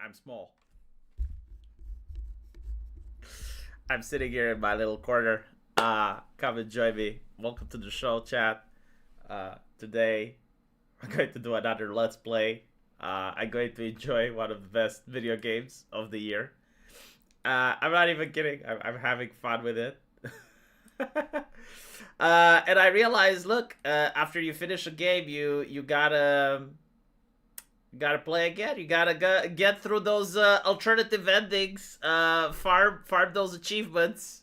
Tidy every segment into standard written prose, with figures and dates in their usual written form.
I'm small. I'm sitting here in my little corner. Come and join me. Welcome to the show, chat. Today, I'm going to do another Let's Play. I'm going to enjoy one of the best video games of the year. I'm not even kidding. I'm having fun with it. And I realized, look, after you finish a game, you gotta play again. You gotta get through those alternative endings, farm those achievements.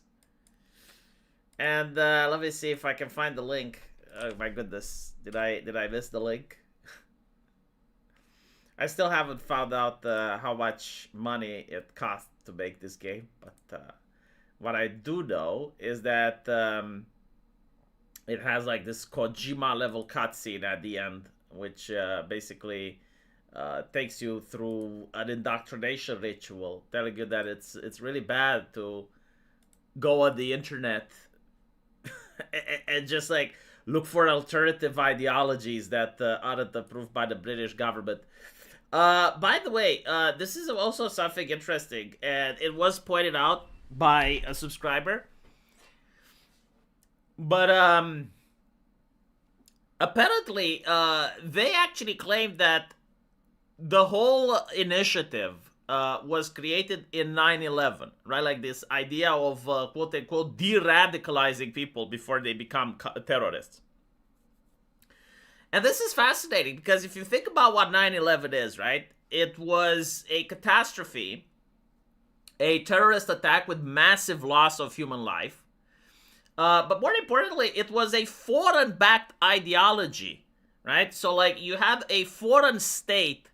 And let me see if I can find the link. Oh my goodness, did I miss the link? I still haven't found out how much money it cost to make this game, but what I do know is that it has like this Kojima level cutscene at the end, which basically takes you through an indoctrination ritual, telling you that it's really bad to go on the internet and just like look for alternative ideologies that aren't approved by the British government. By the way, this is also something interesting, and it was pointed out by a subscriber. But apparently, they actually claimed that the whole initiative was created in 9/11, right? Like this idea of quote unquote de-radicalizing people before they become terrorists. And this is fascinating because if you think about what 9/11 is, right? It was a catastrophe, a terrorist attack with massive loss of human life. But more importantly, it was a foreign-backed ideology, right? So like you had a foreign state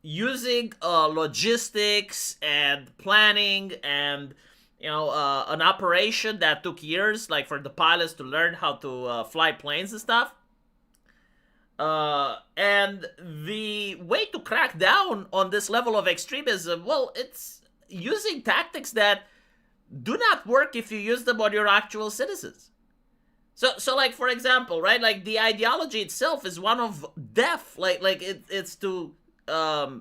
using logistics and planning and an operation that took years, like for the pilots to learn how to fly planes and stuff. And the way to crack down on this level of extremism, well, it's using tactics that do not work if you use them on your actual citizens. So like for example, right, like the ideology itself is one of death. It's to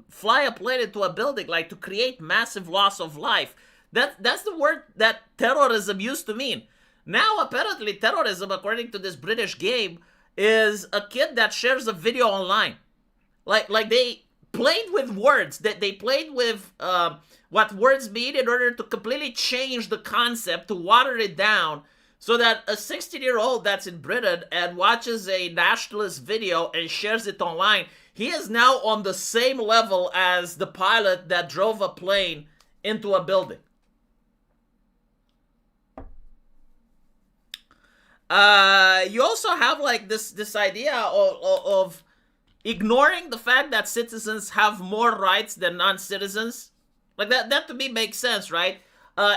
fly a plane into a building, like to create massive loss of life. That's the word that terrorism used to mean. Now apparently terrorism, according to this British game, is a kid that shares a video online. Like they played with words. That they played with what words mean in order to completely change the concept, to water it down, so that a 16-year-old that's in Britain and watches a nationalist video and shares it online, he is now on the same level as the pilot that drove a plane into a building. You also have like this idea of ignoring the fact that citizens have more rights than non-citizens. Like that to me makes sense, right?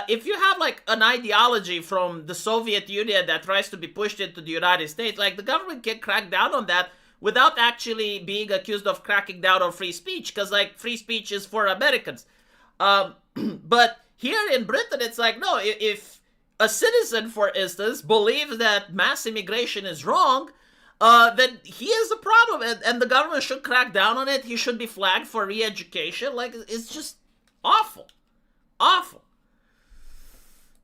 If you have like an ideology from the Soviet Union that tries to be pushed into the United States, like the government can crack down on that without actually being accused of cracking down on free speech, because like free speech is for Americans. But here in Britain, it's like, no, if a citizen, for instance, believes that mass immigration is wrong, then he is a problem, and the government should crack down on it. He should be flagged for re-education. Like, it's just awful. Awful.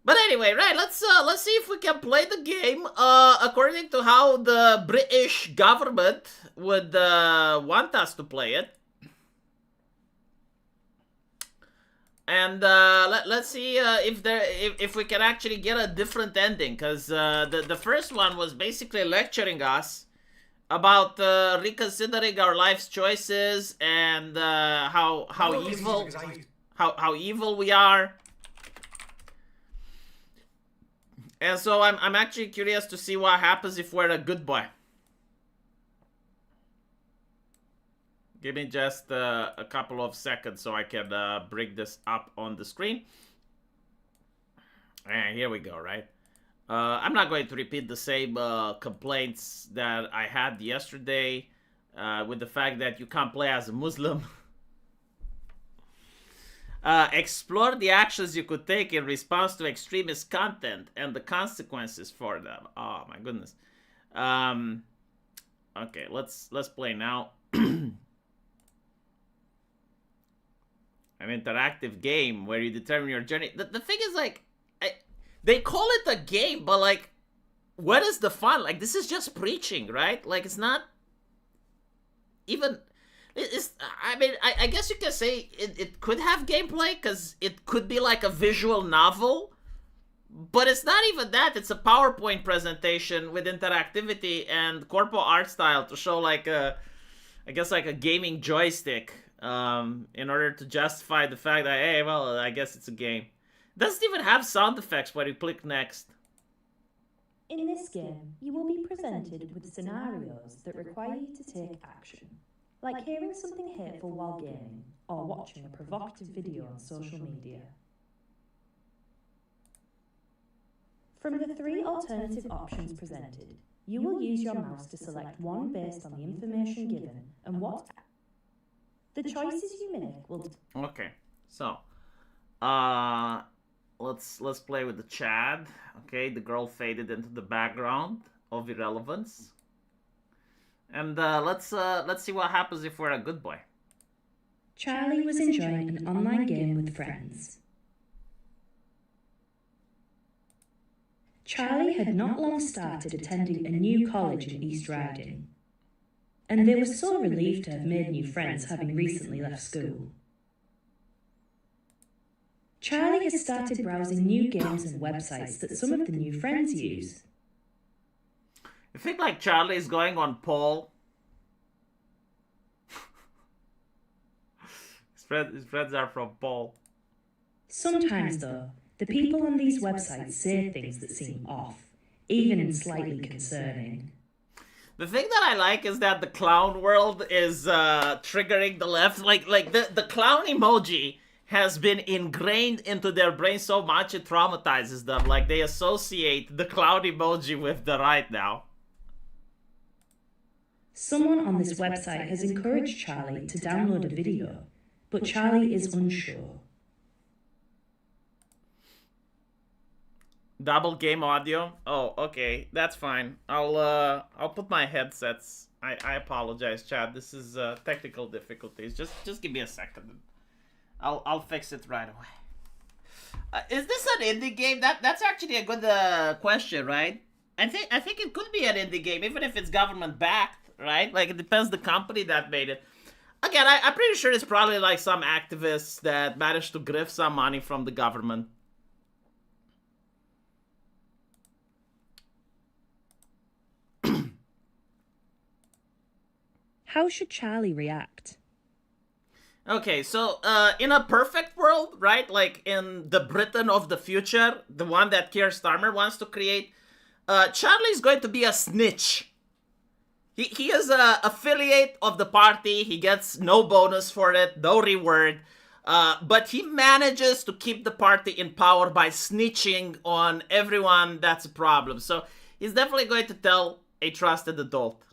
But anyway, right, let's see if we can play the game according to how the British government would want us to play it. And let's see if we can actually get a different ending, because the first one was basically lecturing us about reconsidering our life's choices and how evil we are. And so I'm actually curious to see what happens if we're a good boy. Give me just a couple of seconds so I can bring this up on the screen. And here we go, right? I'm not going to repeat the same complaints that I had yesterday with the fact that you can't play as a Muslim. Explore the actions you could take in response to extremist content and the consequences for them. Oh my goodness. Okay, let's play now. an interactive game where you determine your journey. The thing is, like, they call it a game, but like, what is the fun? Like, this is just preaching, right? Like, it's not even. It's. I mean, I guess you can say it could have gameplay because it could be like a visual novel, but it's not even that. It's a PowerPoint presentation with interactivity and corpo art style to show like a, I guess like a gaming joystick, in order to justify the fact that, hey, well, I guess it's a game. It doesn't even have sound effects when you click next. In this game, you will be presented with scenarios that require you to take action, like hearing something hateful while gaming or watching a provocative video on social media. From the 3 alternative options presented, you will use your mouse to select one based on the information given and what the choices you make will. Okay, so let's play with the Chad. Okay, the girl faded into the background of irrelevance, and let's see what happens if we're a good boy. Charlie was enjoying an online game with friends. Charlie had not long started attending a new college in East Riding, and they were so relieved to have made new friends having recently left school. Charlie has started browsing new games and websites that some of the new friends use. I think like Charlie is going on Paul. His friends are from Paul. Sometimes, though, the people on these websites say things that seem off, even slightly concerning. The thing that I like is that the clown world is triggering the left. Like the clown emoji has been ingrained into their brain so much it traumatizes them. Like, they associate the clown emoji with the right now. Someone on this website has encouraged Charlie to download a video, but Charlie is unsure. Double game audio? Oh, okay, that's fine. I'll put my headsets. I apologize, Chad. This is technical difficulties. Just give me a second. I'll fix it right away. Is this an indie game? That's actually a good question, right? I think it could be an indie game, even if it's government backed, right? Like, it depends the company that made it. Again, I'm pretty sure it's probably like some activists that managed to grift some money from the government. How should Charlie react? Okay, so in a perfect world, right? Like in the Britain of the future, the one that Keir Starmer wants to create, Charlie's going to be a snitch. He is an affiliate of the party. He gets no bonus for it, no reward. But he manages to keep the party in power by snitching on everyone that's a problem. So he's definitely going to tell a trusted adult.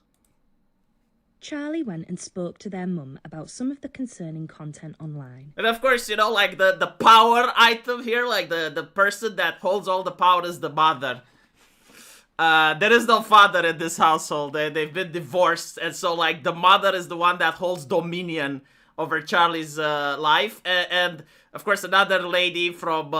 Charlie went and spoke to their mum about some of the concerning content online. And of course, you know, like the power item here, like the person that holds all the power is the mother. There is no father in this household. They've been divorced. And so, like, the mother is the one that holds dominion over Charlie's life. And of course, another lady from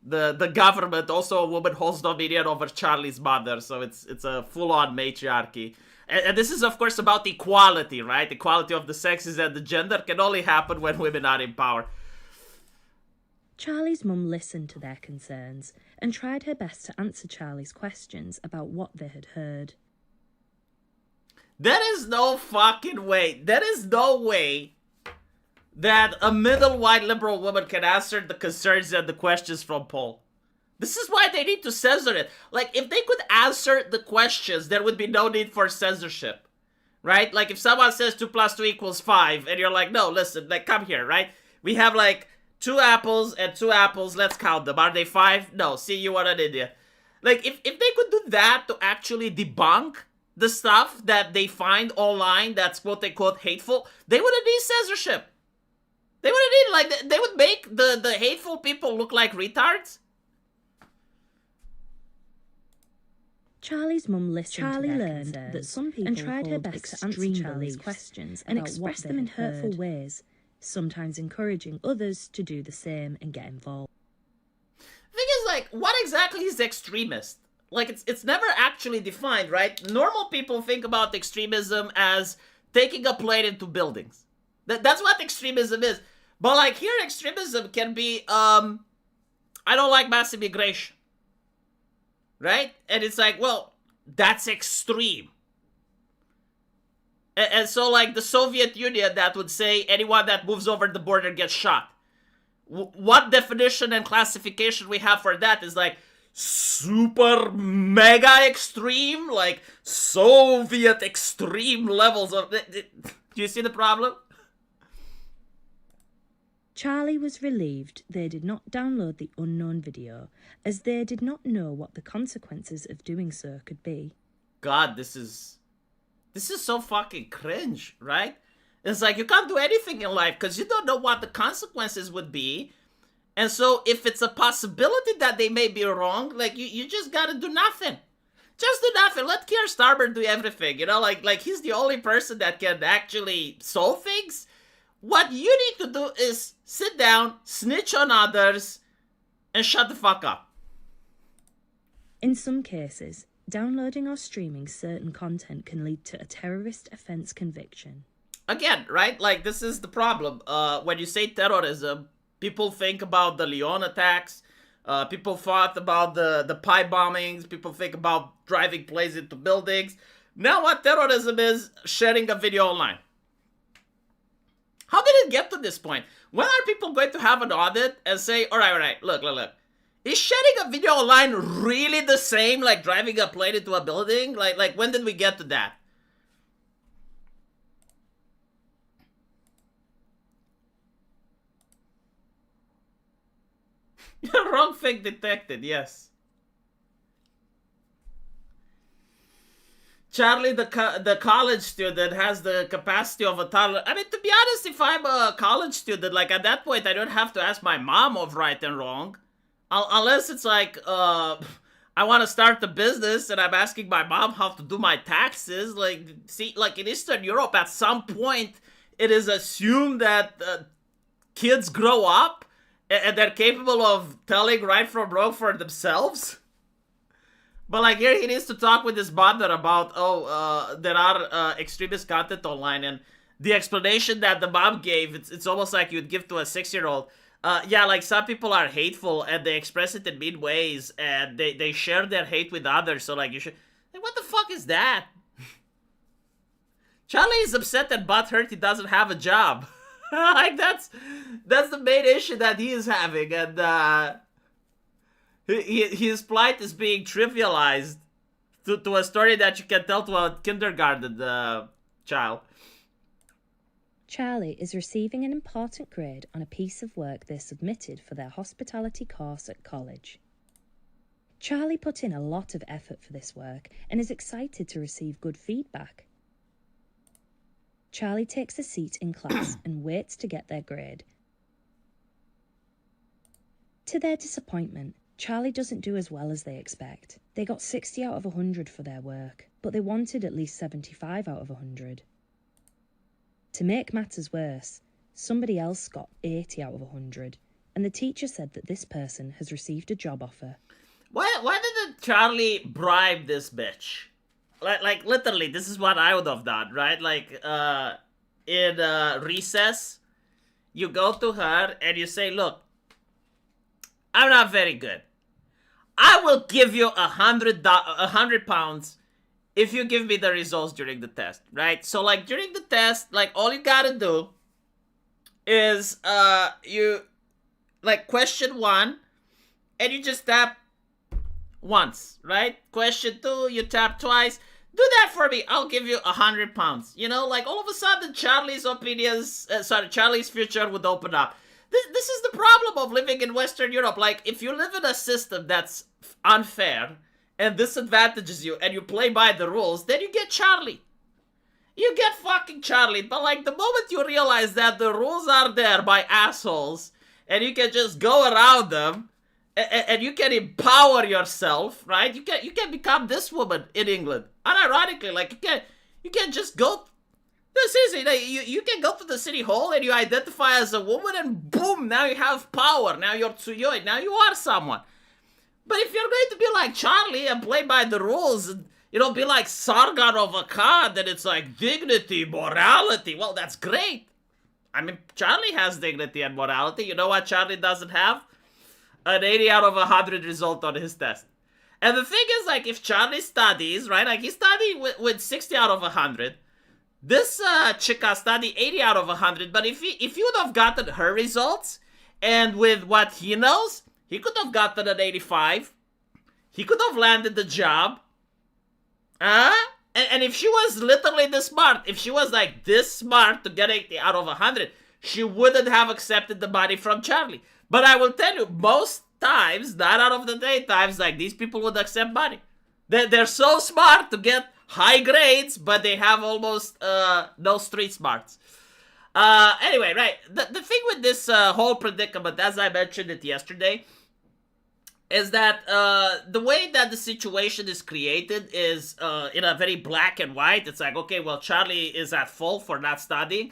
the government, also a woman, holds dominion over Charlie's mother. So it's a full-on matriarchy. And this is, of course, about equality, right? Equality of the sexes and the gender can only happen when women are in power. Charlie's mum listened to their concerns and tried her best to answer Charlie's questions about what they had heard. There is no fucking way. There is no way that a middle white liberal woman can answer the concerns and the questions from Paul. This is why they need to censor it. Like, if they could answer the questions, there would be no need for censorship. Right? Like, if someone says 2 + 2 = 5, and you're like, no, listen, like, come here, right? We have, like, 2 apples and 2 apples, let's count them. Are they 5? No, see, you are an idiot. Like, if they could do that to actually debunk the stuff that they find online that's quote-unquote hateful, they wouldn't need censorship. They wouldn't need, like, they would make the hateful people look like retards. Charlie's mum listened. Charlie learned that some people and tried her best to answer Charlie's questions and express them in hurtful ways, sometimes encouraging others to do the same and get involved. The thing is, like, what exactly is extremist? Like, it's never actually defined, right? Normal people think about extremism as taking a plane into buildings. That's what extremism is. But, like, here extremism can be, I don't like mass immigration. Right? And it's like, well, that's extreme. And so, like, the Soviet Union that would say anyone that moves over the border gets shot. What definition and classification we have for that is, like, super mega extreme, like Soviet extreme levels of... Do you see the problem? Charlie was relieved they did not download the unknown video, as they did not know what the consequences of doing so could be. God, this is so fucking cringe, right? It's like you can't do anything in life because you don't know what the consequences would be. And so if it's a possibility that they may be wrong, like you just gotta do nothing. Just do nothing. Let Keir Starmer do everything, you know? Like he's the only person that can actually solve things. What you need to do is sit down, snitch on others, and shut the fuck up. In some cases, downloading or streaming certain content can lead to a terrorist offense conviction. Again, right? Like, this is the problem. When you say terrorism, people think about the Lyon attacks. People thought about the pie bombings. People think about driving planes into buildings. Now what terrorism is, sharing a video online. How did it get to this point? When are people going to have an audit and say, all right, look. Is sharing a video online really the same like driving a plane into a building? Like when did we get to that? Wrong thing detected, yes. Charlie, the college student, has the capacity of a toddler. I mean, to be honest, if I'm a college student, like at that point, I don't have to ask my mom of right and wrong. Unless it's like, I want to start a business and I'm asking my mom how to do my taxes. Like, see, like in Eastern Europe, at some point, it is assumed that kids grow up and they're capable of telling right from wrong for themselves. But like here he needs to talk with his mother about, there are extremist content online, and the explanation that the mom gave, it's almost like you'd give to a 6-year-old. Yeah, like some people are hateful and they express it in mean ways and they share their hate with others. So like you should, like what the fuck is that? Charlie is upset and butthurt he doesn't have a job. Like that's the main issue that he is having, and his plight is being trivialized to a story that you can tell to a kindergarten child. Charlie is receiving an important grade on a piece of work they submitted for their hospitality course at college. Charlie put in a lot of effort for this work and is excited to receive good feedback. Charlie takes a seat in class and waits to get their grade. To their disappointment, Charlie doesn't do as well as they expect. They got 60 out of 100 for their work, but they wanted at least 75 out of 100. To make matters worse, somebody else got 80 out of 100, and the teacher said that this person has received a job offer. Why didn't Charlie bribe this bitch? Like literally, this is what I would have done, right? Like, in recess, you go to her and you say, look, I'm not very good. I will give you £100 if you give me the results during the test, right? So, like, during the test, like, all you gotta do is, you, like, question 1, and you just tap once, right? Question 2, you tap twice. Do that for me. I'll give you £100. You know, like, all of a sudden, Charlie's future would open up. This is the problem of living in Western Europe. Like, if you live in a system that's unfair and disadvantages you and you play by the rules, then you get Charlie. You get fucking Charlie. But, like, the moment you realize that the rules are there by assholes and you can just go around them and you can empower yourself, right? You can become this woman in England. Unironically, like, you can just go This is it. You can go to the city hall and you identify as a woman, and boom, now you have power. Now you're Tsuyoi. Now you are someone. But if you're going to be like Charlie and play by the rules, and, be like Sargon of Akkad, then it's like dignity, morality. Well, that's great. I mean, Charlie has dignity and morality. You know what Charlie doesn't have? An 80 out of 100 result on his test. And the thing is, like, if Charlie studies, right, like, he studied with 60 out of 100. This chica studied 80 out of 100, but if you would have gotten her results, and with what he knows, he could have gotten an 85. He could have landed the job. And if she was literally this smart, if she was like this smart to get 80 out of 100, she wouldn't have accepted the money from Charlie. But I will tell you, most times, 9 out of the 8 times, like, these people would accept money. They're so smart to get high grades, but they have almost no street smarts. Anyway, right, the thing with this whole predicament, as I mentioned it yesterday, is that the way that the situation is created is in a very black and white. It's like, okay, well, Charlie is at fault for not studying.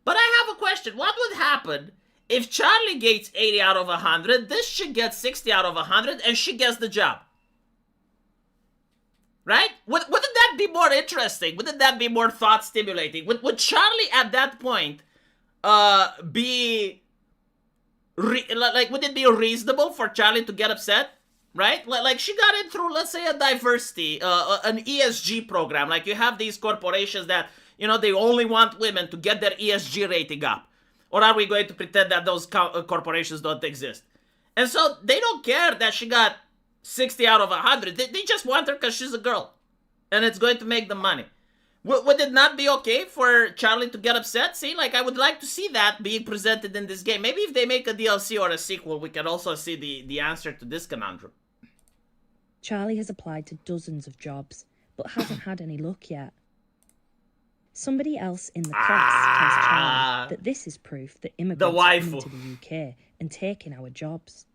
But I have a question. What would happen if Charlie gets 80 out of 100, this should get 60 out of 100, and she gets the job? Right? Wouldn't that be more interesting? Wouldn't that be more thought-stimulating? Would Charlie at that point be... would it be reasonable for Charlie to get upset? Right? Like, she got in through, let's say, a diversity, an ESG program. Like, you have these corporations that, they only want women to get their ESG rating up. Or are we going to pretend that those corporations don't exist? And so they don't care that she got 60 out of 100. They just want her because she's a girl. And it's going to make them money. Would it not be okay for Charlie to get upset? See, like, I would like to see that being presented in this game. Maybe if they make a DLC or a sequel, we can also see the answer to this conundrum. Charlie has applied to dozens of jobs, but hasn't had any luck yet. Somebody else in the class tells Charlie that this is proof that immigrants are coming to the UK and taking our jobs.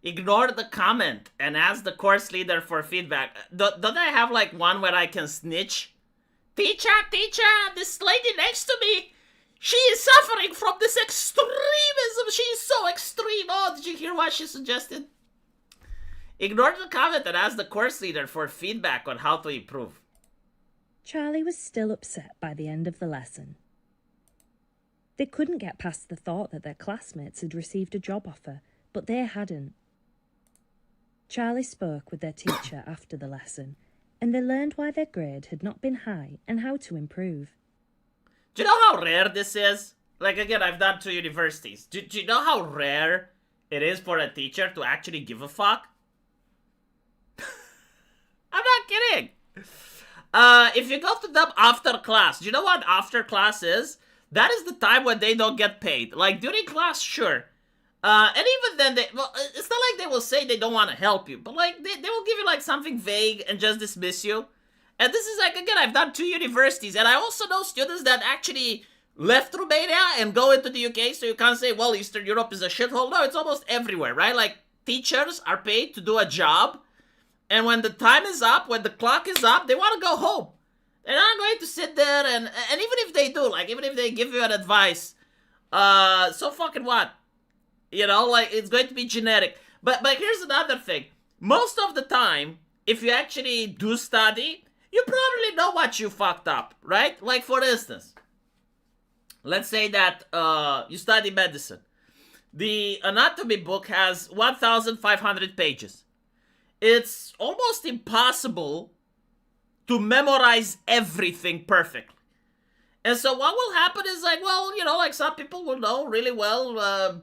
Ignore the comment and ask the course leader for feedback. Don't I have like one where I can snitch? Teacher, this lady next to me, she is suffering from this extremism. She is so extreme. Oh, did you hear what she suggested? Ignore the comment and ask the course leader for feedback on how to improve. Charlie was still upset by the end of the lesson. They couldn't get past the thought that their classmates had received a job offer, but they hadn't. Charlie spoke with their teacher after the lesson, and they learned why their grade had not been high and how to improve. Do you know how rare this is? Like, again, I've done 2 universities. Do you know how rare it is for a teacher to actually give a fuck? I'm not kidding. If you go to them after class, do you know what after class is? That is the time when they don't get paid. Like, during class, sure. And even then, it's not like they will say they don't want to help you, but like they will give you like something vague and just dismiss you. And this is like, again, I've done 2 universities, and I also know students that actually left Romania and go into the UK, so you can't say, well, Eastern Europe is a shithole. No, it's almost everywhere, right? Like, teachers are paid to do a job, and when the time is up, when the clock is up, they want to go home. They're not going to sit there, and even if they do, like, even if they give you an advice, so fucking what? Like, it's going to be generic. But here's another thing. Most of the time, if you actually do study, you probably know what you fucked up, right? Like, for instance, let's say that you study medicine. The anatomy book has 1,500 pages. It's almost impossible to memorize everything perfectly. And so what will happen is, like, well, like, some people will know really well,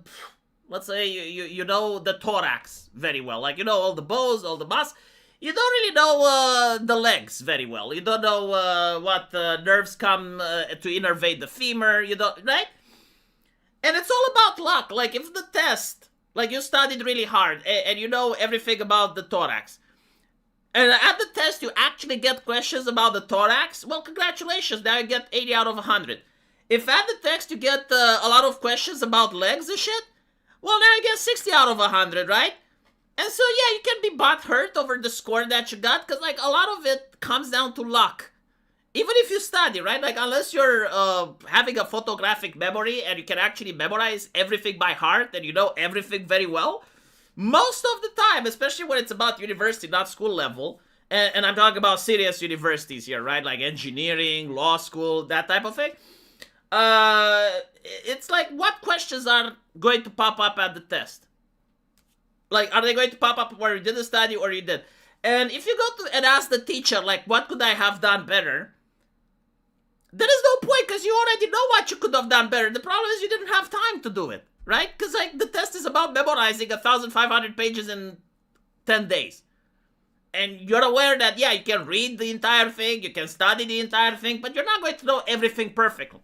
let's say you know the thorax very well. Like, all the bones, all the muscles. You don't really know the legs very well. You don't know what nerves come to innervate the femur. You don't, right? And it's all about luck. Like, if the test, like, you studied really hard and you know everything about the thorax, and at the test you actually get questions about the thorax, well, congratulations, now you get 80 out of 100. If at the text you get a lot of questions about legs and shit, well, now you get 60 out of 100, right? And so yeah, you can be butthurt over the score that you got, because like a lot of it comes down to luck. Even if you study, right? Like unless you're having a photographic memory and you can actually memorize everything by heart and you know everything very well, most of the time, especially when it's about university, not school level, and I'm talking about serious universities here, right? Like engineering, law school, that type of thing. It's like, what questions are going to pop up at the test? Like, are they going to pop up where you didn't study or you did? And if you go to and ask the teacher, like, what could I have done better? There is no point, because you already know what you could have done better. The problem is you didn't have time to do it, right? Because like the test is about memorizing 1,500 pages in 10 days. And you're aware that, yeah, you can read the entire thing, you can study the entire thing, but you're not going to know everything perfectly.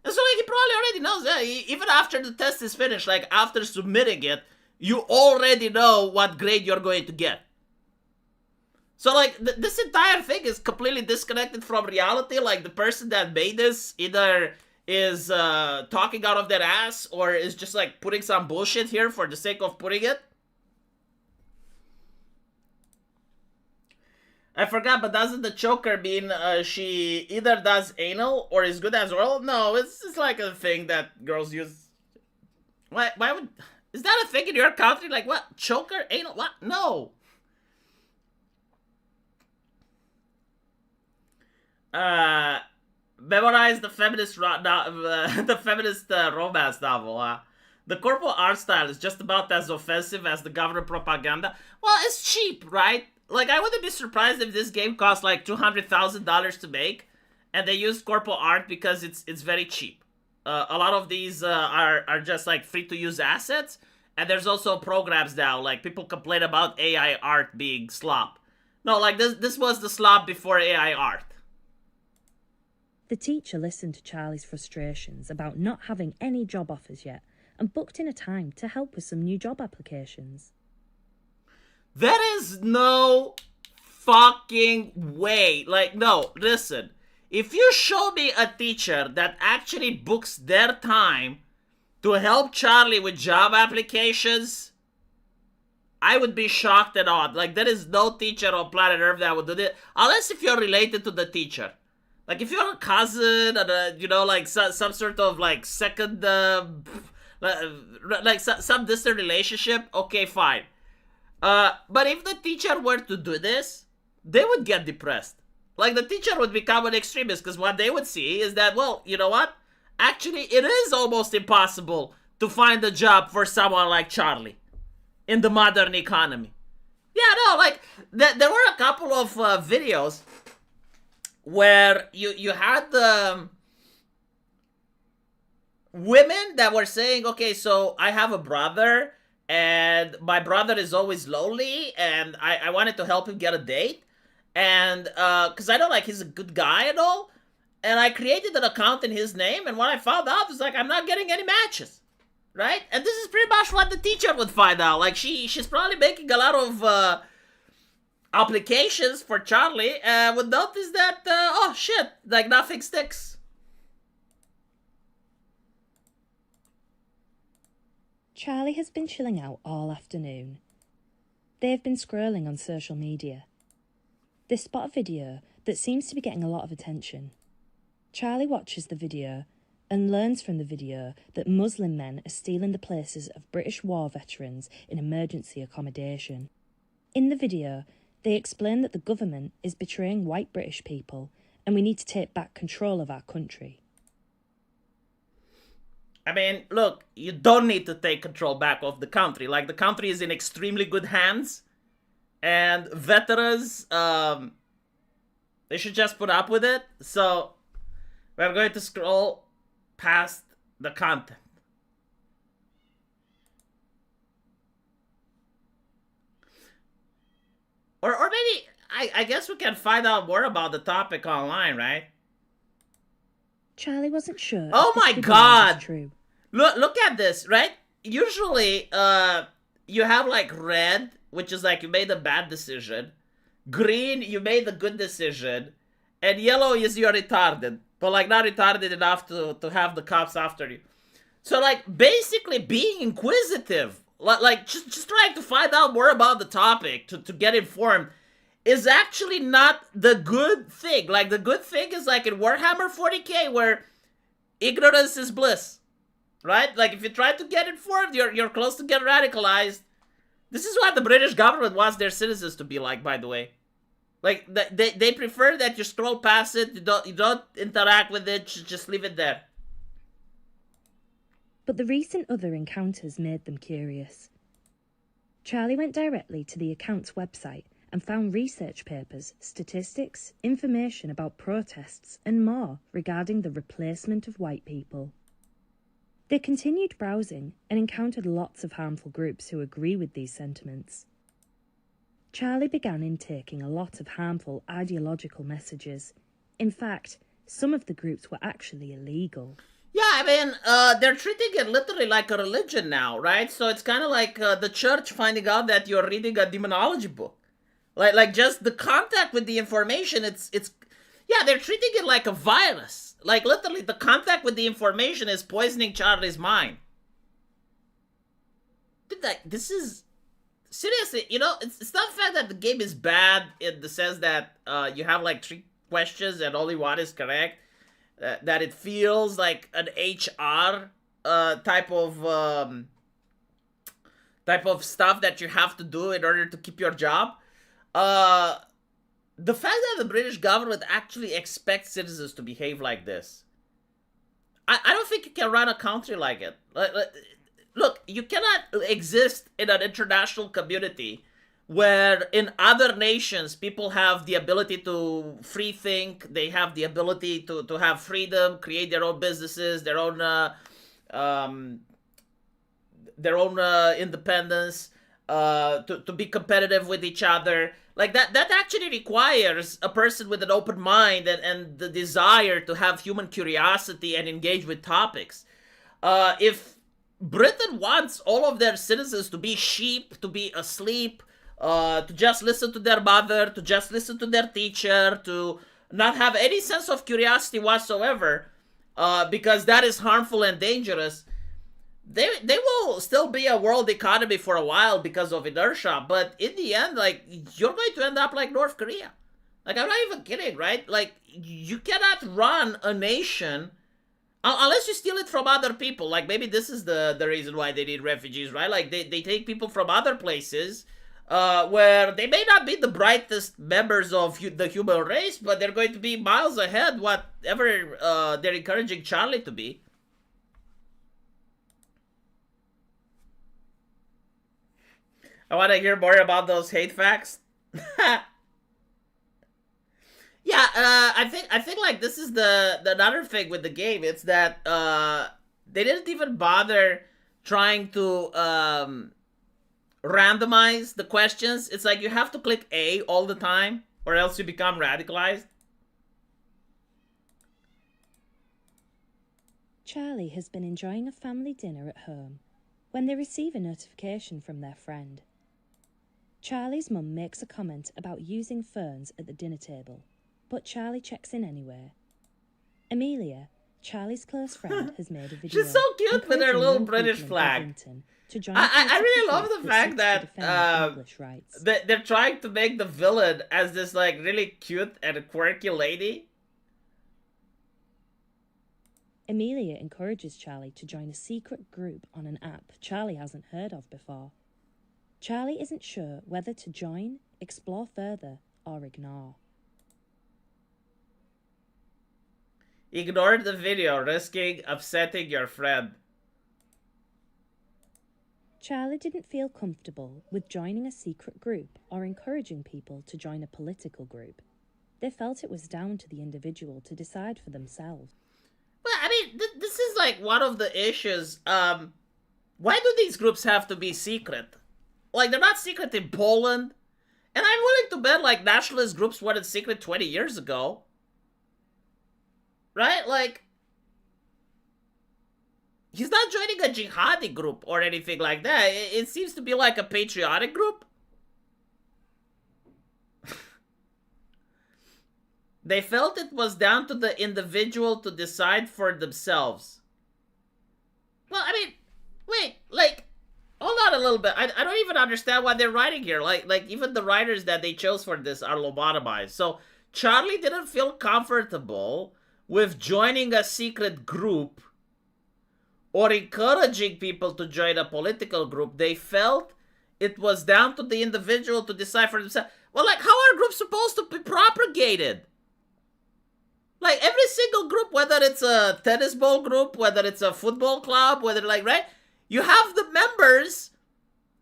And so like he probably already knows that. Even after the test is finished, like after submitting it, you already know what grade you're going to get. So like this entire thing is completely disconnected from reality. Like the person that made this either is talking out of their ass or is just like putting some bullshit here for the sake of putting it. I forgot, but doesn't the choker mean she either does anal or is good as oral? No, it's just like a thing that girls use. Why would... Is that a thing in your country? Like what? Choker? Anal? What? No. Memorize the feminist romance novel. The corporal art style is just about as offensive as the government propaganda. Well, it's cheap, right? Like, I wouldn't be surprised if this game cost like $200,000 to make, and they used corporal art because it's very cheap. A lot of these are just like free to use assets, and there's also programs now. Like people complain about AI art being slop. No, like this was the slop before AI art. The teacher listened to Charlie's frustrations about not having any job offers yet and booked in a time to help with some new job applications. There is no fucking way. Like, no, listen. If you show me a teacher that actually books their time to help Charlie with job applications, I would be shocked and awed. Like, there is no teacher on planet Earth that would do that. Unless if you're related to the teacher. Like, if you're a cousin, and you know, like, some sort of, like, second, like, some distant relationship, okay, fine. But if the teacher were to do this, they would get depressed. Like, the teacher would become an extremist, because what they would see is that, well, you know what? Actually, it is almost impossible to find a job for someone like Charlie in the modern economy. Yeah, no, like, there were a couple of videos where you had the women that were saying, okay, so I have a brother, and my brother is always lonely, and I wanted to help him get a date, and because I know, like, he's a good guy and all, and I created an account in his name, and what I found out was, like, I'm not getting any matches, right? And this is pretty much what the teacher would find out. Like, she's probably making a lot of applications for Charlie, and would notice that, oh shit, like, nothing sticks. Charlie has been chilling out all afternoon. They've been scrolling on social media. They spot a video that seems to be getting a lot of attention. Charlie watches the video and learns from the video that Muslim men are stealing the places of British war veterans in emergency accommodation. In the video, they explain that the government is betraying white British people and we need to take back control of our country. I mean, look, you don't need to take control back of the country. Like, the country is in extremely good hands. And veterans, they should just put up with it. So, we're going to scroll past the content. Or maybe, I guess we can find out more about the topic online, right? Charlie wasn't sure. Oh my god! True. Look at this, right? Usually, you have like red, which is like you made a bad decision. Green, you made a good decision. And yellow is you're retarded. But like not retarded enough to have the cops after you. So like basically being inquisitive Like just trying to find out more about the topic to get informed is actually not the good thing. Like the good thing is like in Warhammer 40k where ignorance is bliss, right? Like if you try to get informed, you're close to get radicalized. This is what the British government wants their citizens to be like, by the way. Like they prefer that you scroll past it, you don't interact with it, just leave it there. But the recent other encounters made them curious. Charlie went directly to the account's website and found research papers, statistics, information about protests, and more regarding the replacement of white people. They continued browsing and encountered lots of harmful groups who agree with these sentiments. Charlie began intaking a lot of harmful ideological messages. In fact, some of the groups were actually illegal. Yeah, I mean, they're treating it literally like a religion now, right? So it's kind of like the church finding out that you're reading a demonology book. Like just the contact with the information, it's yeah, they're treating it like a virus. Like literally the contact with the information is poisoning Charlie's mind. Dude, like, this is seriously, you know, it's not the fact that the game is bad in the sense that you have like 3 questions and only one is correct. That it feels like an HR type of stuff that you have to do in order to keep your job. The fact that the British government actually expects citizens to behave like this, I don't think you can run a country like it. Look, you cannot exist in an international community where in other nations people have the ability to free think, they have the ability to have freedom, create their own businesses, their own independence, to be competitive with each other. Like that actually requires a person with an open mind and the desire to have human curiosity and engage with topics. If Britain wants all of their citizens to be sheep, to be asleep, to just listen to their mother, to just listen to their teacher, to not have any sense of curiosity whatsoever, because that is harmful and dangerous, they will still be a world economy for a while because of inertia, but in the end, like, you're going to end up like North Korea. Like, I'm not even kidding, right? Like, you cannot run a nation unless you steal it from other people. Like, maybe this is the reason why they need refugees, right? Like, they take people from other places, where they may not be the brightest members of the human race, but they're going to be miles ahead whatever they're encouraging Charlie to be. I want to hear more about those hate facts. Yeah, I think like this is the another thing with the game. It's that they didn't even bother trying to randomize the questions. It's like you have to click A all the time or else you become radicalized. Charlie has been enjoying a family dinner at home when they receive a notification from their friend. Charlie's mum makes a comment about using ferns at the dinner table, but Charlie checks in anyway. Amelia, Charlie's close friend, has made a video. She's so cute with her little British flag. I really love the fact that they're trying to make the villain as this like really cute and quirky lady. Amelia encourages Charlie to join a secret group on an app Charlie hasn't heard of before. Charlie isn't sure whether to join, explore further, or ignore. Ignore the video, risking upsetting your friend. Charlie didn't feel comfortable with joining a secret group or encouraging people to join a political group. They felt it was down to the individual to decide for themselves. Well, I mean, this is like one of the issues. Why do these groups have to be secret? Like, they're not secret in Poland. And I'm willing to bet, like, nationalist groups weren't secret 20 years ago. Right? Like, he's not joining a jihadi group or anything like that. It seems to be like a patriotic group. They felt it was down to the individual to decide for themselves. Well, I mean, wait, like, hold on a little bit. I don't even understand why they're writing here. Like even the writers that they chose for this are lobotomized. So Charlie didn't feel comfortable with joining a secret group or encouraging people to join a political group. They felt it was down to the individual to decide for themselves. Well, like, how are groups supposed to be propagated? Like, every single group, whether it's a tennis ball group, whether it's a football club, whether, like, right? You have the members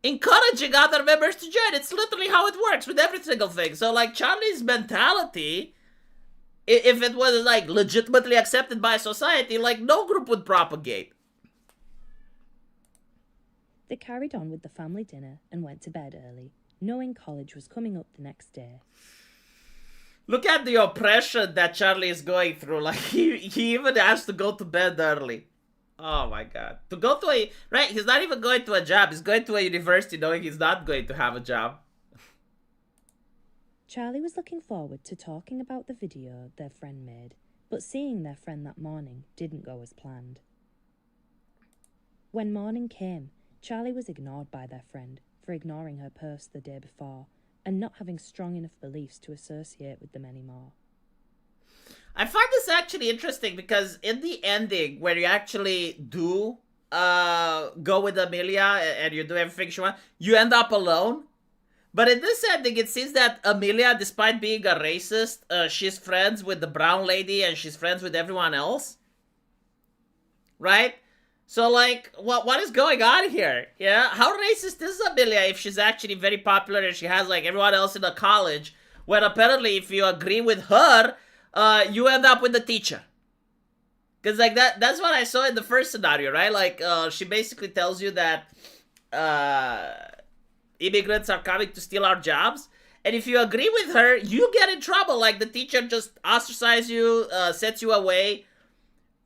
encouraging other members to join. It's literally how it works with every single thing. So, like, Charlie's mentality, if it was, like, legitimately accepted by society, like, no group would propagate. They carried on with the family dinner and went to bed early, knowing college was coming up the next day. Look at the oppression that Charlie is going through. Like, he even has to go to bed early. Oh my god. To go to a... Right, he's not even going to a job. He's going to a university knowing he's not going to have a job. Charlie was looking forward to talking about the video their friend made, but seeing their friend that morning didn't go as planned. When morning came, Charlie was ignored by their friend for ignoring her post the day before and not having strong enough beliefs to associate with them anymore. I find this actually interesting because in the ending, where you actually do go with Amelia and you do everything she wants, you end up alone. But in this ending, it seems that Amelia, despite being a racist, she's friends with the brown lady and she's friends with everyone else. Right? So, like, what is going on here? Yeah? How racist is Amelia if she's actually very popular and she has, like, everyone else in the college, when apparently if you agree with her, you end up with the teacher? Because, like, that's what I saw in the first scenario, right? Like, she basically tells you that immigrants are coming to steal our jobs. And if you agree with her, you get in trouble. Like, the teacher just ostracizes you, sets you away.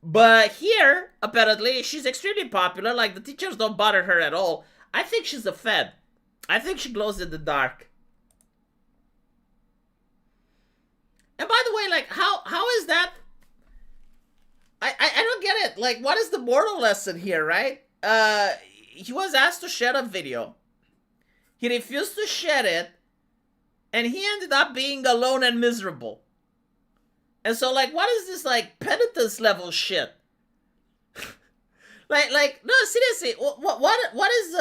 But here, apparently, she's extremely popular. Like, the teachers don't bother her at all. I think she's a Fed. I think she glows in the dark. And by the way, like, how is that? I don't get it. Like, what is the moral lesson here, right? He was asked to share a video. He refused to share it. And he ended up being alone and miserable. And so, like, what is this, like, penitence level shit? like, no, seriously, what is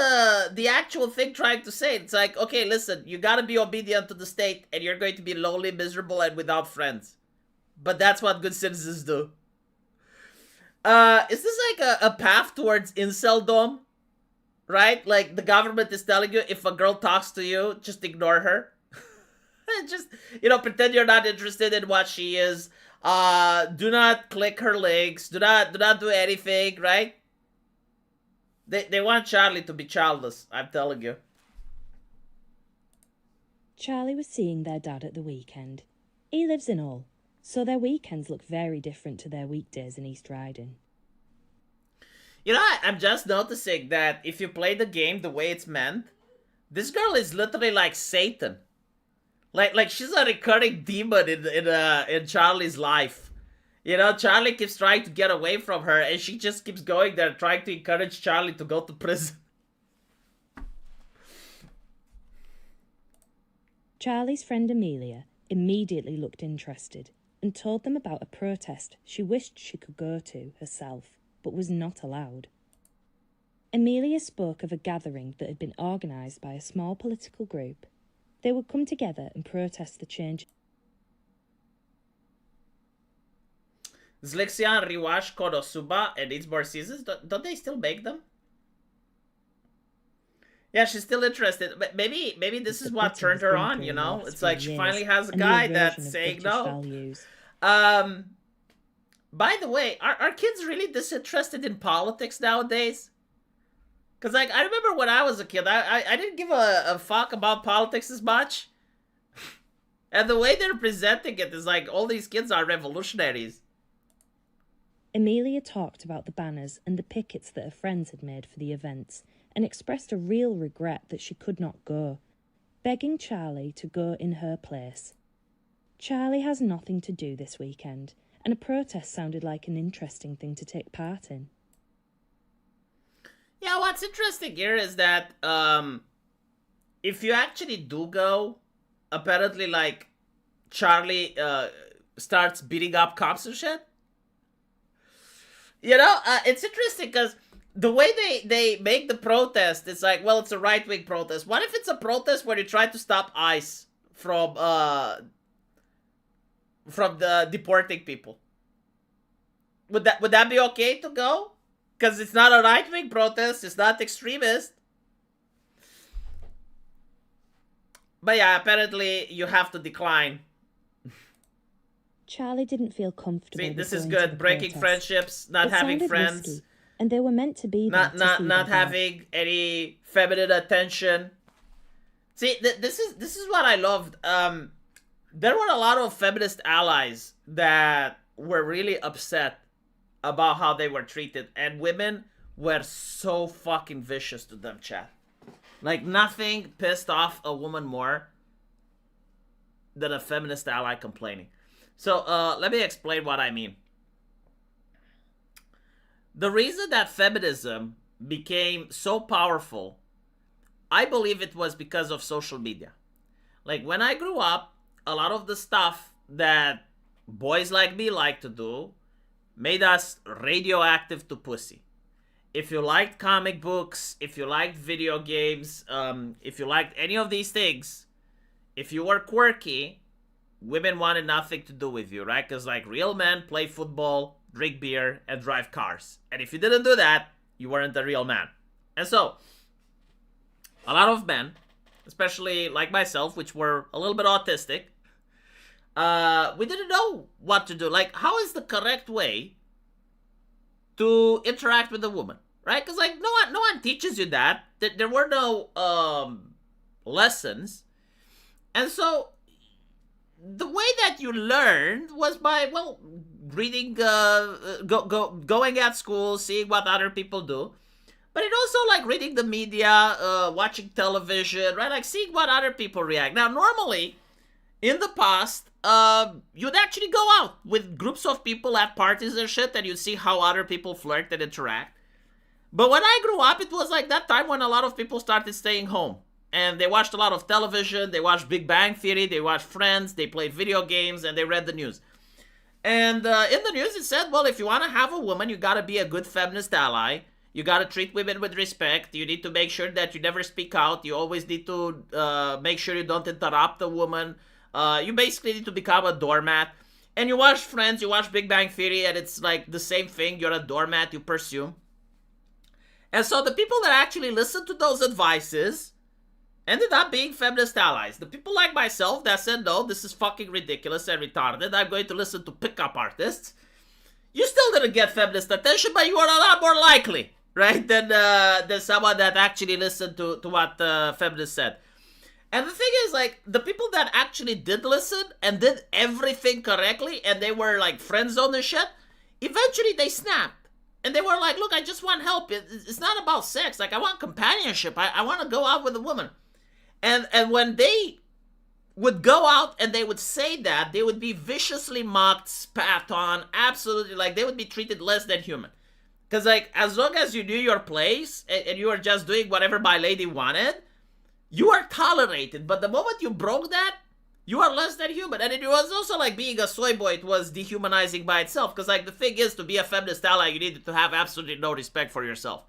the actual thing trying to say? It's like, okay, listen, you gotta be obedient to the state, and you're going to be lonely, miserable, and without friends. But that's what good citizens do. Is this like a path towards inceldom? Right? Like, the government is telling you, if a girl talks to you, just ignore her. Just, you know, pretend you're not interested in what she is. Do not click her links. Do not do anything, right? They want Charlie to be childless, I'm telling you. Charlie was seeing their dad at the weekend. He lives in Hull, so their weekends look very different to their weekdays in East Riding. You know, I'm just noticing that if you play the game the way it's meant, this girl is literally like Satan. Like she's a recurring demon in Charlie's life. You know, Charlie keeps trying to get away from her, and she just keeps going there, trying to encourage Charlie to go to prison. Charlie's friend Amelia immediately looked interested and told them about a protest she wished she could go to herself, but was not allowed. Amelia spoke of a gathering that had been organised by a small political group. They would come together and protest the change. Zlexian rewash Konosuba and needs more seasons. Don't they still make them? Yeah, she's still interested. But maybe this is what turned her on, you know? It's like she finally has a guy that's saying no. By the way, are kids really disinterested in politics nowadays? Because, like, I remember when I was a kid, I didn't give a fuck about politics as much. And the way they're presenting it is like all these kids are revolutionaries. Amelia talked about the banners and the pickets that her friends had made for the events and expressed a real regret that she could not go, begging Charlie to go in her place. Charlie has nothing to do this weekend, and a protest sounded like an interesting thing to take part in. Yeah, what's interesting here is that if you actually do go, apparently like Charlie starts beating up cops and shit. It's interesting because the way they make the protest, it's like, well, it's a right wing protest. What if it's a protest where you try to stop ICE from the deporting people? Would that be okay to go? Because it's not a right wing protest. It's not extremist. But yeah, apparently you have to decline. Charlie didn't feel comfortable. See, with this is going to good. the Breaking protest. friendships, not It having sounded friends, risky, and they were meant to be there not to not see not their dad. having any feminine attention. See, this is what I loved. There were a lot of feminist allies that were really upset about how they were treated, and women were so fucking vicious to them, chat. Like, nothing pissed off a woman more than a feminist ally complaining. So let me explain what I mean. The reason that feminism became so powerful, I believe it was because of social media. Like, when I grew up, a lot of the stuff that boys like me like to do made us radioactive to pussy. If you liked comic books, if you liked video games, if you liked any of these things, if you were quirky, women wanted nothing to do with you, right? Because like real men play football, drink beer, and drive cars. And if you didn't do that, you weren't a real man. And so, a lot of men, especially like myself, which were a little bit autistic, we didn't know what to do. Like, how is the correct way to interact with a woman, right? Because like no one teaches you that. There were no lessons, and so the way that you learned was by, well, reading, going at school, seeing what other people do, but it also like reading the media, watching television, right? Like seeing what other people react. Now, normally, in the past, you'd actually go out with groups of people at parties and shit, and you'd see how other people flirt and interact. But when I grew up, it was like that time when a lot of people started staying home. And they watched a lot of television, they watched Big Bang Theory, they watched Friends, they played video games, and they read the news. And in the news it said, well, if you want to have a woman, you gotta be a good feminist ally. You gotta treat women with respect. You need to make sure that you never speak out. You always need to make sure you don't interrupt a woman. You basically need to become a doormat. And you watch Friends, you watch Big Bang Theory, and it's like the same thing. You're a doormat, you pursue. And so the people that actually listened to those advices ended up being feminist allies. The people like myself that said, no, this is fucking ridiculous and retarded, I'm going to listen to pickup artists. You still didn't get feminist attention, but you are a lot more likely, right, than someone that actually listened to what feminists said. And the thing is, like, the people that actually did listen and did everything correctly, and they were, like, friend zone and shit, eventually they snapped. And they were like, look, I just want help. It's not about sex. Like, I want companionship. I want to go out with a woman. And when they would go out and they would say that, they would be viciously mocked, spat on, absolutely, like, they would be treated less than human. Because, like, as long as you knew your place and you were just doing whatever my lady wanted, you are tolerated. But the moment you broke that, you are less than human. And it was also like being a soy boy, it was dehumanizing by itself. Because, like, the thing is, to be a feminist ally, you needed to have absolutely no respect for yourself.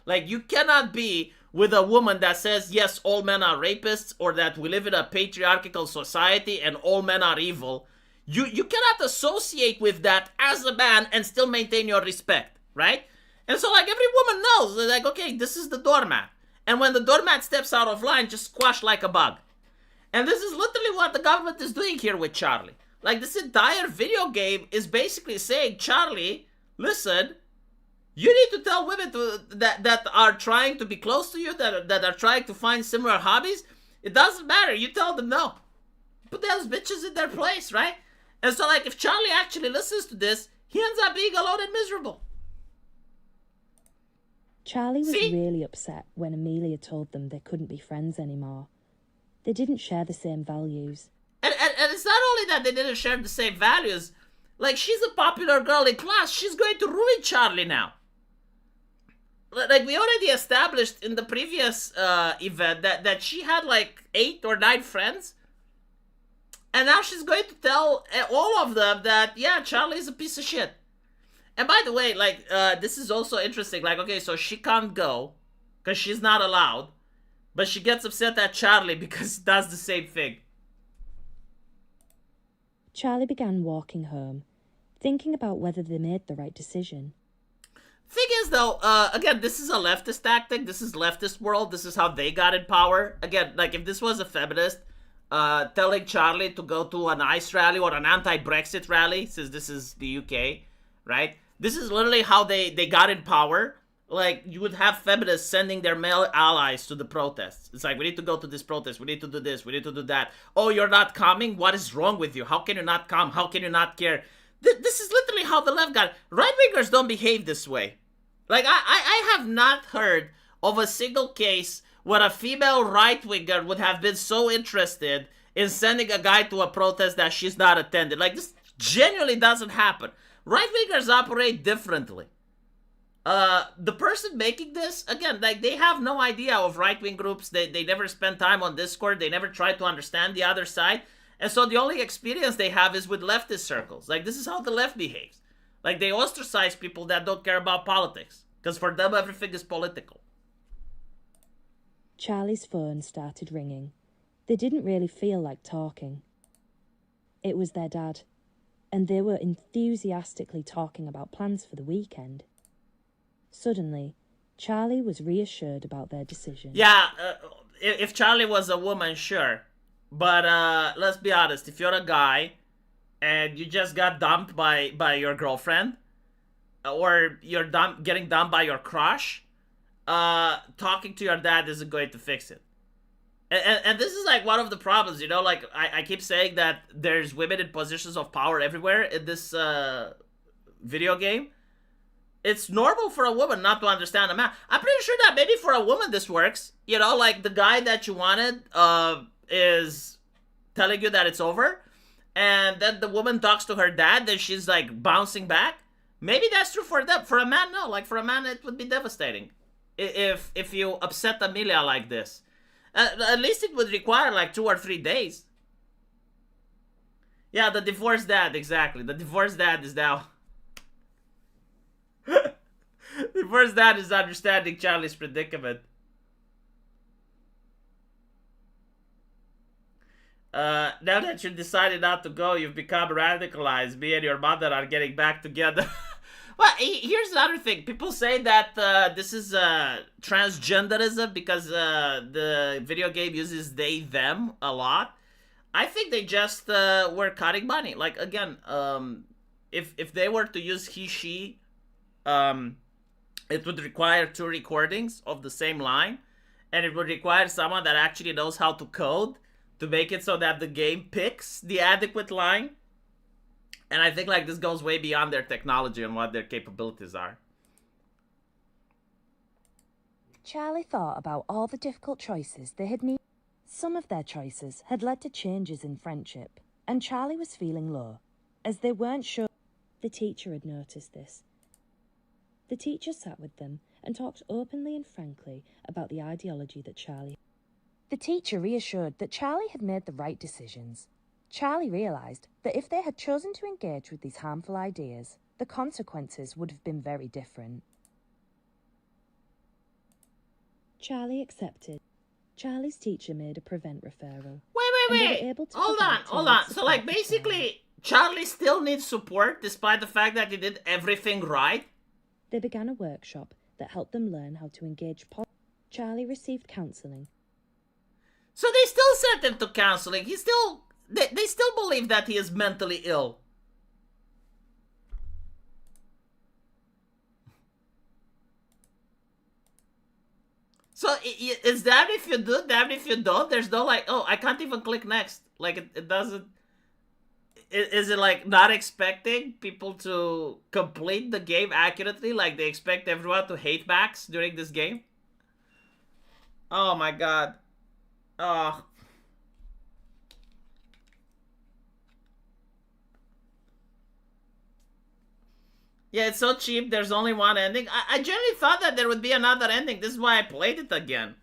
Like, you cannot be with a woman that says, yes, all men are rapists, or that we live in a patriarchal society and all men are evil. You cannot associate with that as a man and still maintain your respect, right? And so, like, every woman knows, like, okay, this is the doormat. And when the doormat steps out of line, just squash like a bug. And this is literally what the government is doing here with Charlie. Like, this entire video game is basically saying, Charlie, listen, you need to tell women that are trying to be close to you, that are trying to find similar hobbies. It doesn't matter. You tell them no. Put those bitches in their place, right? And so, like, if Charlie actually listens to this, he ends up being alone and miserable. Charlie was really upset when Amelia told them they couldn't be friends anymore. They didn't share the same values. And it's not only that they didn't share the same values. Like, she's a popular girl in class. She's going to ruin Charlie now. like we already established in the previous event that she had like 8 or 9 friends, and now she's going to tell all of them that yeah, Charlie's a piece of shit. And by the way, like this is also interesting. Like, okay, so she can't go because she's not allowed, but she gets upset at Charlie because he does the same thing. Charlie began walking home, thinking about whether they made the right decision. Thing is, though, again, this is a leftist tactic. This is leftist world. This is how they got in power. Again, like if this was a feminist, telling Charlie to go to an ICE rally or an anti-Brexit rally, since this is the UK, right? This is literally how they got in power. Like, you would have feminists sending their male allies to the protests. It's like, we need to go to this protest. We need to do this. We need to do that. Oh, you're not coming? What is wrong with you? How can you not come? How can you not care? This is literally how the left got. Right-wingers don't behave this way. Like, I have not heard of a single case where a female right-winger would have been so interested in sending a guy to a protest that she's not attended. Like, this genuinely doesn't happen. Right-wingers operate differently. The person making this, again, like, they have no idea of right-wing groups. They never spend time on Discord. They never try to understand the other side. And so the only experience they have is with leftist circles. Like, this is how the left behaves. Like, they ostracize people that don't care about politics. Because for them, everything is political. Charlie's phone started ringing. They didn't really feel like talking. It was their dad, and they were enthusiastically talking about plans for the weekend. Suddenly, Charlie was reassured about their decision. Yeah, if Charlie was a woman, sure. But let's be honest, if you're a guy and you just got dumped by your girlfriend, or you're getting dumped by your crush, talking to your dad isn't going to fix it. And this is like one of the problems, you know, like I keep saying that there's women in positions of power everywhere in this video game. It's normal for a woman not to understand a man. I'm pretty sure that maybe for a woman this works. You know, like the guy that you wanted is telling you that it's over, and then the woman talks to her dad, then she's like bouncing back. Maybe that's true for them. For a man, no. Like, for a man, it would be devastating if you upset Amelia like this. At least it would require, like, 2 or 3 days. Yeah, the divorced dad, exactly. The divorced dad is now... Divorced dad is understanding Charlie's predicament. Now that you decided not to go, you've become radicalized. Me and your mother are getting back together. Well, here's another thing. People say that this is transgenderism because the video game uses they, them a lot. I think they just were cutting money. Like, again, if they were to use he, she, it would require 2 recordings of the same line. And it would require someone that actually knows how to code to make it so that the game picks the adequate line. And I think, like, this goes way beyond their technology and what their capabilities are. Charlie thought about all the difficult choices they had made. Some of their choices had led to changes in friendship, and Charlie was feeling low, as they weren't sure. The teacher had noticed this. The teacher sat with them and talked openly and frankly about the ideology that Charlie... The teacher reassured that Charlie had made the right decisions. Charlie realised that if they had chosen to engage with these harmful ideas, the consequences would have been very different. Charlie accepted. Charlie's teacher made a prevent referral. Wait. Hold on. So, like, basically, Charlie still needs support despite the fact that he did everything right? They began a workshop that helped them learn how to engage. Charlie received counselling. So they still sent him to counseling. They still believe that he is mentally ill. So is that if you do, damn if you don't? There's no, like, oh, I can't even click next. Like, it doesn't... Is it, like, not expecting people to complete the game accurately? Like, they expect everyone to hate Max during this game? Oh my god. Oh. Yeah, it's so cheap. There's only one ending. I generally thought that there would be another ending. This is why I played it again.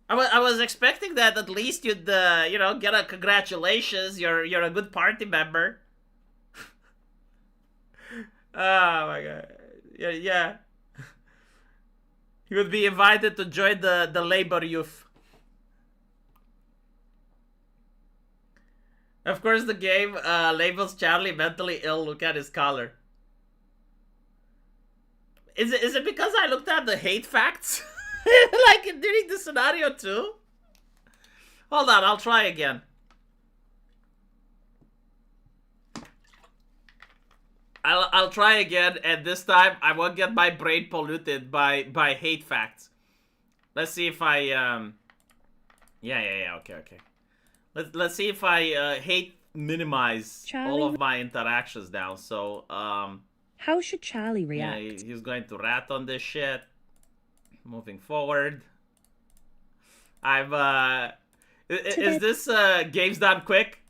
I was expecting that at least you'd, you know, get a congratulations. You're a good party member. Oh my god. Yeah. You would be invited to join the labor youth. Of course, the game labels Charlie mentally ill. Look at his collar. Is it because I looked at the hate facts? Like during the scenario too? Hold on, I'll try again. I'll try again, and this time I won't get my brain polluted by hate facts. Let's see if I yeah, okay. Let's see if I hate minimize all of my interactions now. So how should Charlie react? Yeah, he's going to rat on this shit. Moving forward. Is this games done quick?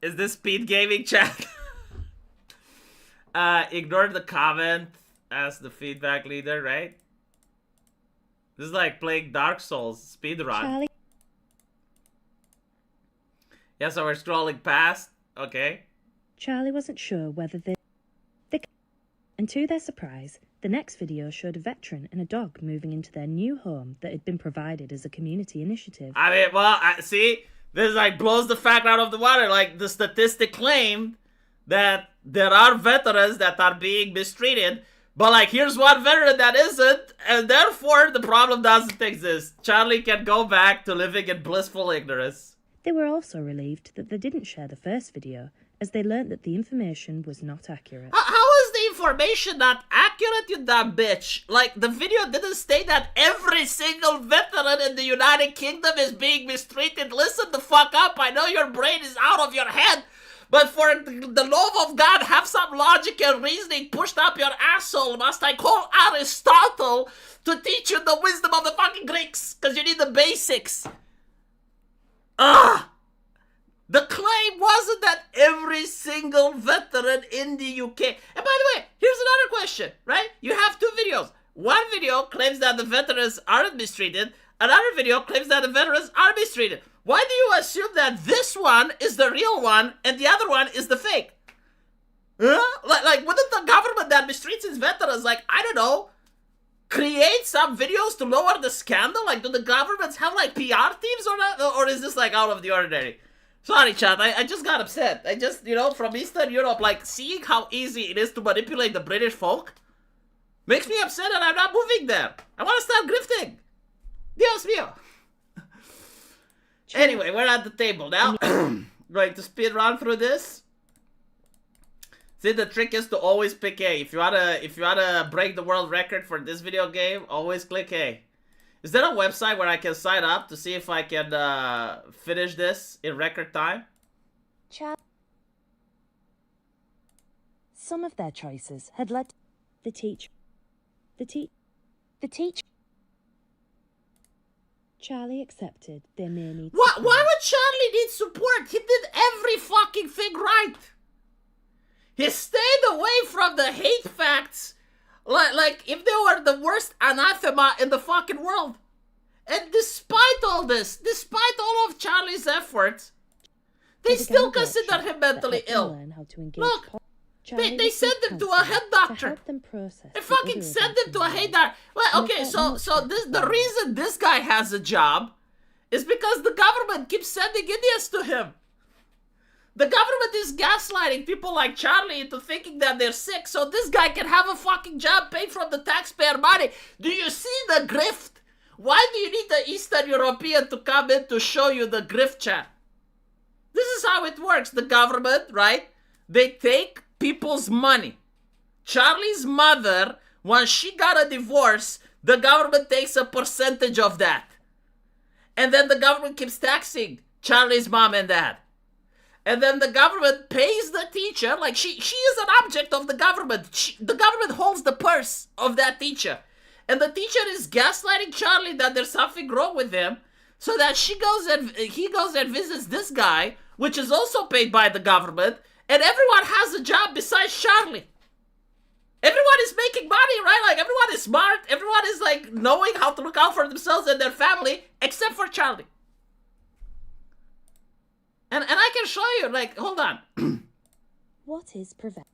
Is this speed gaming, chat? Ignore the comment as the feedback leader, right? This is like playing Dark Souls speedrun. Yeah, so we're scrolling past. Okay. Charlie wasn't sure whether they and to their surprise, the next video showed a veteran and a dog moving into their new home that had been provided as a community initiative. I mean, well, see, this like blows the fact out of the water. Like the statistic claimed that there are veterans that are being mistreated, but like here's one veteran that isn't, and therefore the problem doesn't exist. Charlie can go back to living in blissful ignorance. They were also relieved that they didn't share the first video, as they learnt that the information was not accurate. How is the information not accurate, you dumb bitch? Like, the video didn't state that every single veteran in the United Kingdom is being mistreated. Listen the fuck up. I know your brain is out of your head, but for the love of God, have some logic and reasoning pushed up your asshole. Must I call Aristotle to teach you the wisdom of the fucking Greeks? Because you need the basics. Ugh! The claim wasn't that every single veteran in the UK... And by the way, here's another question, right? You have two videos. One video claims that the veterans aren't mistreated. Another video claims that the veterans are mistreated. Why do you assume that this one is the real one and the other one is the fake? Huh? Like wouldn't the government that mistreats its veterans, like, I don't know, create some videos to lower the scandal? Like, do the governments have, like, PR teams or not? Or is this, like, out of the ordinary? Sorry, chat, I just got upset. I just, you know, from Eastern Europe, like, seeing how easy it is to manipulate the British folk makes me upset and I'm not moving there. I want to start grifting. Dios mío. Anyway, we're at the table now. Going to speed run through this. See, the trick is to always pick A. If you wanna break the world record for this video game, always click A. Is there a website where I can sign up to see if I can finish this in record time? Some of their choices had led to the teacher. Charlie accepted they may need support. Why would Charlie need support? He did every fucking thing right. He stayed away from the hate facts like if they were the worst anathema in the fucking world. And despite all this, despite all of Charlie's efforts, they still consider him mentally ill. Look, they sent him to a head doctor. They fucking sent him to a head doctor. Well, okay, so the reason this guy has a job is because the government keeps sending idiots to him. The government is gaslighting people like Charlie into thinking that they're sick so this guy can have a fucking job paid from the taxpayer money. Do you see the grift? Why do you need the Eastern European to come in to show you the grift, chat? This is how it works. The government, right? They take people's money. Charlie's mother, when she got a divorce, the government takes a percentage of that. And then the government keeps taxing Charlie's mom and dad. And then the government pays the teacher, like she is an object of the government. The government holds the purse of that teacher. And the teacher is gaslighting Charlie that there's something wrong with him, so that he goes and visits this guy, which is also paid by the government, and everyone has a job besides Charlie. Everyone is making money, right? Like, everyone is smart. Everyone is, like, knowing how to look out for themselves and their family, except for Charlie. And I can show you, like, hold on. What is Prevent?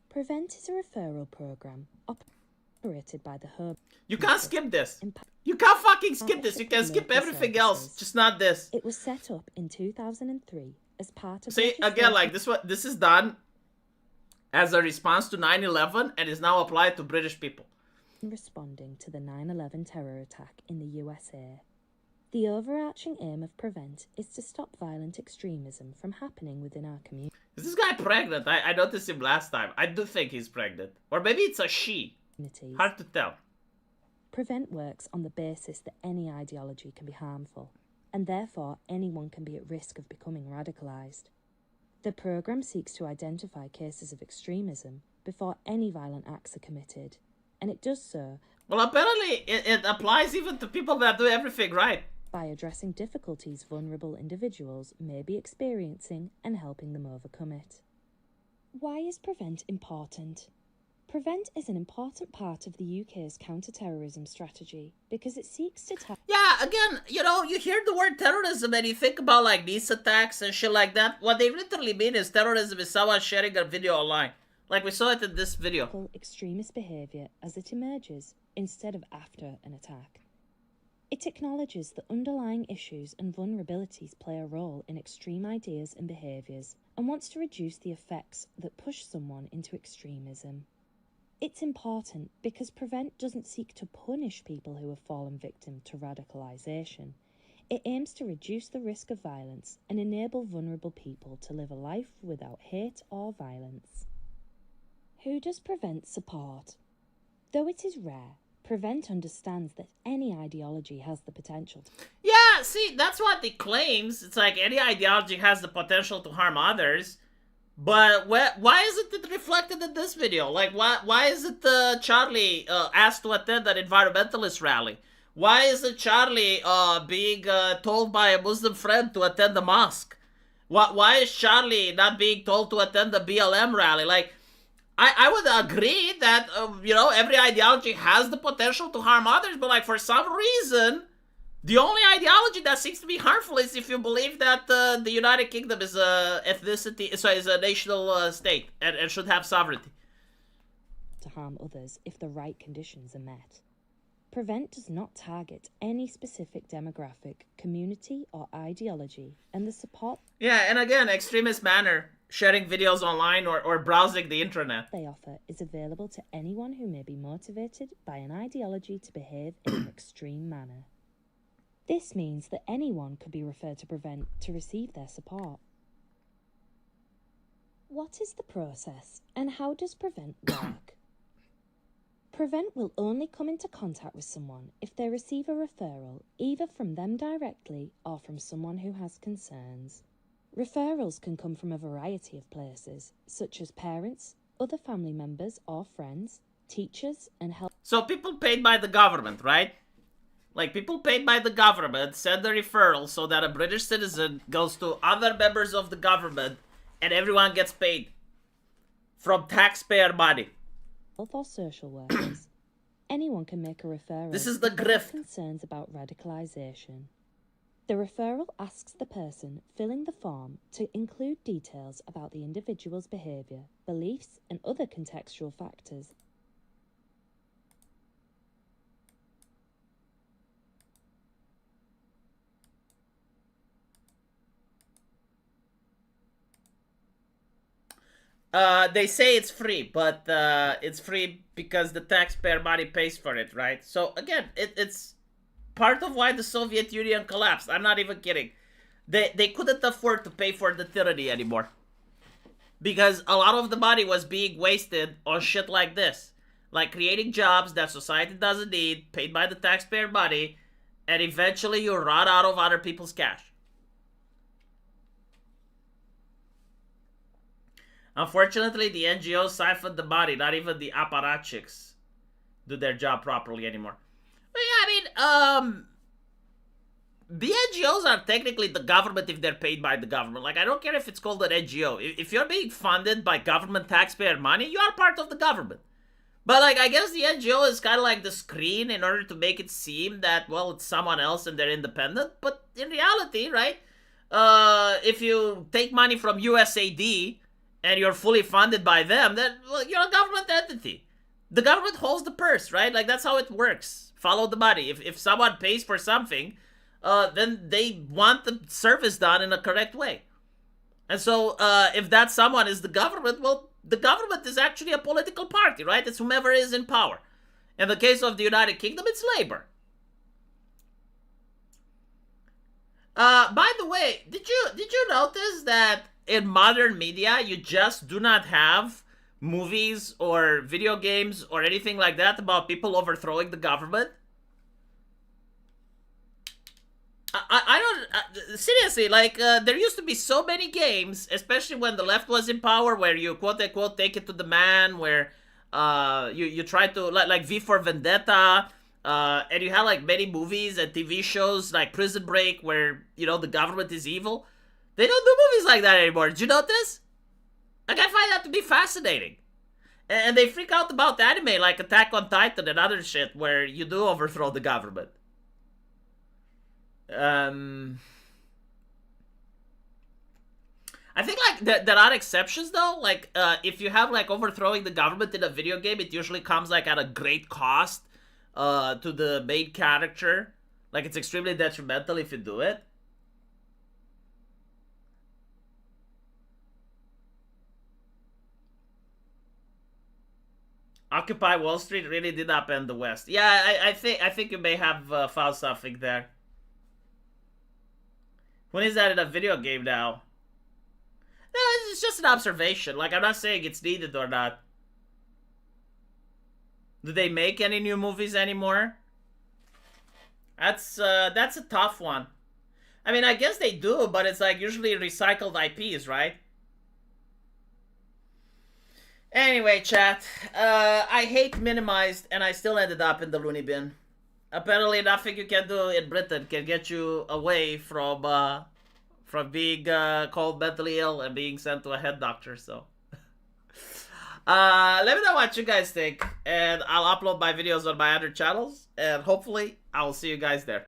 Prevent is a referral program operated by the Home. You can't skip this. You can't fucking skip this. You can skip everything else, just not this. It was set up in 2003 as part of... See, again, like, this is done as a response to 9/11 and is now applied to British people. Responding to the 9/11 terror attack in the USA. The overarching aim of Prevent is to stop violent extremism from happening within our community. Is this guy pregnant? I noticed him last time. I do think he's pregnant. Or maybe it's a she. Hard to tell. Prevent works on the basis that any ideology can be harmful, and therefore anyone can be at risk of becoming radicalised. The programme seeks to identify cases of extremism before any violent acts are committed, and it does so... Well, apparently it applies even to people that do everything right. ...by addressing difficulties vulnerable individuals may be experiencing and helping them overcome it. Why is Prevent important? Prevent is an important part of the UK's counter-terrorism strategy because it seeks to... Yeah, again, you know, you hear the word terrorism and you think about, like, these attacks and shit like that. What they literally mean is terrorism is someone sharing a video online. Like we saw it in this video. ...extremist behaviour as it emerges instead of after an attack. It acknowledges that underlying issues and vulnerabilities play a role in extreme ideas and behaviours and wants to reduce the effects that push someone into extremism. It's important because Prevent doesn't seek to punish people who have fallen victim to radicalisation. It aims to reduce the risk of violence and enable vulnerable people to live a life without hate or violence. Who does Prevent support? Though it is rare, Prevent understands that any ideology has the potential to... Yeah, see, that's what it claims. It's like any ideology has the potential to harm others. But why isn't it reflected in this video? Like, why is it Charlie asked to attend an environmentalist rally? Why isn't Charlie being told by a Muslim friend to attend the mosque? Why is Charlie not being told to attend the BLM rally? Like, I would agree that, you know, every ideology has the potential to harm others, but, like, for some reason, the only ideology that seems to be harmful is if you believe that the United Kingdom is a ethnicity, sorry, is a national state and should have sovereignty. To harm others if the right conditions are met. Prevent does not target any specific demographic, community, or ideology, and the support... Yeah, and again, extremist manner, sharing videos online or browsing the internet. ...they offer is available to anyone who may be motivated by an ideology to behave in an extreme manner. This means that anyone could be referred to Prevent to receive their support. What is the process, and how does Prevent work? Prevent will only come into contact with someone if they receive a referral, either from them directly or from someone who has concerns. Referrals can come from a variety of places, such as parents, other family members or friends, teachers, and health... So people paid by the government, right? Like, people paid by the government send a referral so that a British citizen goes to other members of the government and everyone gets paid from taxpayer money. Health or social workers. Anyone can make a referral. This is the grift. Concerns about radicalisation. The referral asks the person filling the form to include details about the individual's behaviour, beliefs, and other contextual factors. They say it's free, but it's free because the taxpayer money pays for it, right? So again, it's part of why the Soviet Union collapsed. I'm not even kidding. They couldn't afford to pay for the tyranny anymore. Because a lot of the money was being wasted on shit like this. Like creating jobs that society doesn't need, paid by the taxpayer money, and eventually you run out of other people's cash. Unfortunately, the NGOs siphoned the money. Not even the apparatchiks do their job properly anymore. But yeah, I mean, the NGOs are technically the government if they're paid by the government. Like, I don't care if it's called an NGO. If you're being funded by government taxpayer money, you are part of the government. But, like, I guess the NGO is kind of like the screen in order to make it seem that, well, it's someone else and they're independent. But in reality, right, if you take money from USAID and you're fully funded by them, then, well, you're a government entity. The government holds the purse, right? Like, that's how it works. Follow the money. If someone pays for something, then they want the service done in a correct way. And so, if that someone is the government, well, the government is actually a political party, right? It's whomever is in power. In the case of the United Kingdom, it's Labour. By the way, did you notice that in modern media, you just do not have movies or video games or anything like that about people overthrowing the government? I don't, seriously, like, there used to be so many games, especially when the left was in power, where you quote-unquote take it to the man, where you try to, like V for Vendetta, and you had, like, many movies and TV shows, like Prison Break, where, you know, the government is evil. They don't do movies like that anymore. Did you notice? Like, I find that to be fascinating. And they freak out about anime, like Attack on Titan and other shit, where you do overthrow the government. I think, like, there are exceptions, though. Like, if you have, like, overthrowing the government in a video game, it usually comes, like, at a great cost to the main character. Like, it's extremely detrimental if you do it. Occupy Wall Street really did upend the West. Yeah, I think you may have found something there. When is that in a video game now? No, it's just an observation. Like, I'm not saying it's needed or not. Do they make any new movies anymore? That's a tough one. I mean, I guess they do, but it's like usually recycled IPs, right? Anyway, chat. I hate minimized, and I still ended up in the loony bin. Apparently, nothing you can do in Britain can get you away from being called mentally ill and being sent to a head doctor. So, let me know what you guys think, and I'll upload my videos on my other channels, and hopefully, I will see you guys there.